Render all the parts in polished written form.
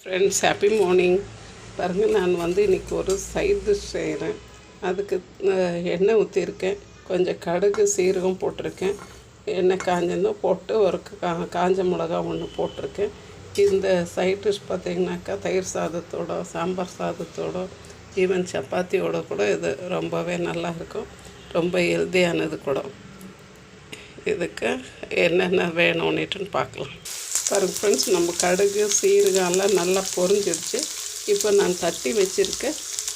Friends, happy morning. பாருங்கள், நான் இன்றைக்கி ஒரு சைட் டிஷ் செய்கிறேன். அதுக்கு எண்ணெய் ஊற்றிருக்கேன், கொஞ்சம் கடுகு சீரகம் போட்டிருக்கேன். எண்ணெய் காஞ்சதும் போட்டு ஒரு காஞ்ச மிளகா ஒன்று போட்டிருக்கேன். இந்த சைட் டிஷ் பார்த்திங்கனாக்கா தயிர் சாதத்தோட, சாம்பார் சாதத்தோட, ஈவன் சப்பாத்தியோட கூட இது ரொம்பவே நல்லாயிருக்கும். ரொம்ப ஹெல்த்தியானது கூட. இதுக்கு என்னென்ன வேணும்னுட்டுன்னு பார்க்கலாம். பாருங்கள் ஃப்ரெண்ட்ஸ், நம்ம கடுகு சீரகம்லாம் நல்லா பொரிஞ்சிடுச்சு. இப்போ நான் தட்டி வச்சுருக்க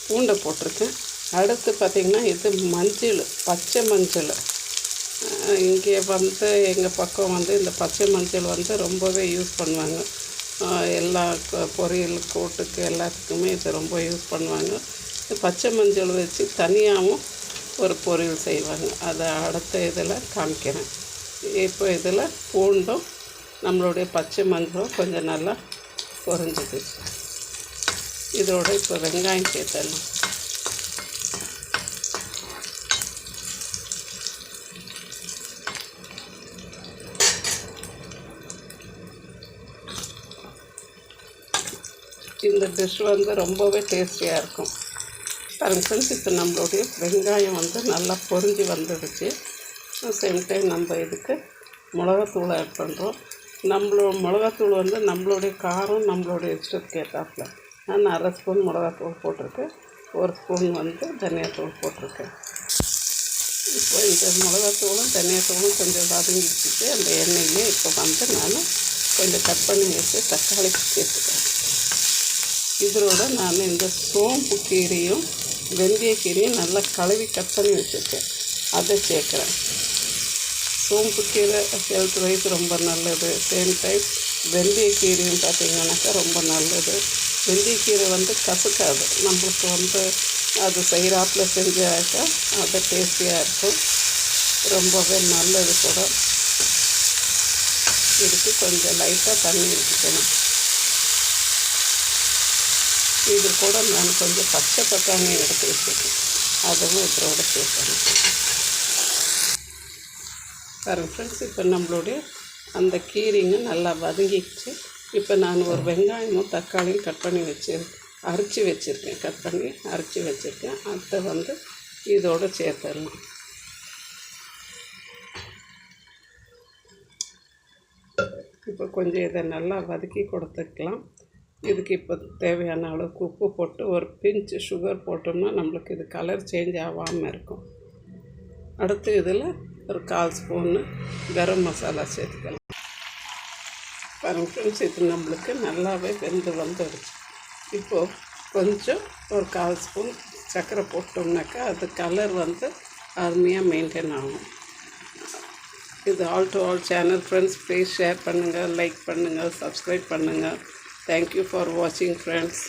பூண்டை போட்டிருக்கேன். அடுத்து பார்த்திங்கன்னா இது மஞ்சள், பச்சை மஞ்சள். இங்கே எங்கள் பக்கம் இந்த பச்சை மஞ்சள் ரொம்பவே யூஸ் பண்ணுவாங்க. எல்லா பொரியல் கூட்டுக்கு எல்லாத்துக்குமே இது ரொம்ப யூஸ் பண்ணுவாங்க. பச்சை மஞ்சள் வச்சு தனியாகவும் ஒரு பொரியல் செய்வாங்க. அதை அடுத்த இதில் காமிக்கிறேன். இப்போ இதில் பூண்டும் நம்மளுடைய பச்சை மஞ்சளும் கொஞ்சம் நல்லா பொரிஞ்சுது. இதோட இப்போ வெங்காயம் சேர்த்தலாம். இந்த டிஷ் ரொம்பவே டேஸ்டியாக இருக்கும். பாருங்க ஃப்ரெண்ட்ஸ், இப்போ நம்மளுடைய வெங்காயம் நல்லா பொரிஞ்சு வந்துடுச்சு. சேம் டைம் நம்ம இதுக்கு மிளகாத்தூள் ஆட் பண்ணுறோம். மிளகாத்தூள் நம்மளுடைய காரம் நம்மளுடைய இஷ்டத்துக்கு ஏற்றாப்புல. நான் அரை ஸ்பூன் மிளகாத்தூள் போட்டிருக்கேன், ஒரு ஸ்பூன் தனியாத்தூள் போட்டிருக்கேன். இப்போ இந்த மிளகாத்தூளும் தனியாத்தூளும் கொஞ்சம் வதங்கிடுச்சு. அந்த எண்ணெயிலே இப்போ நான் கொஞ்சம் கட் பண்ணி வச்சு தக்காளி சேர்த்துக்கிறேன். இதோட நான் இந்த சோம்பு கீரையும் வெந்தயக்கீரையும் நல்லா கழுவி கட் பண்ணி வச்சுருக்கேன், அதை சேர்க்குறேன். சோம்பு கீரை ஹெல்த் வைஸ் ரொம்ப நல்லது. சேம் டைம் வெந்தயக்கீரையும் பார்த்திங்கனாக்கா ரொம்ப நல்லது. வெந்தயக்கீரை கசக்காது. நம்மளுக்கு அது செய்கிறாப்பில் செஞ்சாக்கா அது டேஸ்டியாக இருக்கும். ரொம்பவே நல்லது கூட. இதுக்கு கொஞ்சம் லைட்டாக தண்ணி ஊற்றிக்கணும். இது கூட நான் கொஞ்சம் பச்சை பட்டாணி எடுத்து வச்சுருக்கேன், அதுவும் இதோட சேர்க்கணும். பாருங்கள் ஃப்ரெண்ட்ஸ், இப்போ நம்மளுடைய அந்த கீரைங்க நல்லா வதங்கிடுச்சு. இப்போ நான் ஒரு வெங்காயமும் தக்காளியும் கட் பண்ணி அரைச்சி வச்சுருக்கேன். கட் பண்ணி அரைச்சி வச்சுருக்கேன். அதை இதோடு சேர்த்துடலாம். இப்போ கொஞ்சம் இதை நல்லா வதக்கி கொடுத்துக்கலாம். இதுக்கு இப்போ தேவையான அளவுக்கு உப்பு போட்டு ஒரு பிஞ்சு சுகர் போட்டோம்னா நம்மளுக்கு இது கலர் சேஞ்ச் ஆகாமல் இருக்கும். அடுத்து இதில் ஒரு 1/4 ஸ்பூன்னு கரம் மசாலா சேர்த்துக்கலாம். பாருங்கள் ஃப்ரெண்ட்ஸ், இது நம்மளுக்கு நல்லாவே வெந்து வந்துடுச்சு. இப்போது கொஞ்சம் ஒரு 1/4 ஸ்பூன் சர்க்கரை போட்டோம்னாக்கா அது கலர் அருமையாக மெயின்டைன் ஆகும். இது all to all channel friends. Please share பண்ணுங்கள், லைக் பண்ணுங்கள், சப்ஸ்கிரைப் பண்ணுங்கள். தேங்க்யூ ஃபார் வாட்சிங் ஃப்ரெண்ட்ஸ்.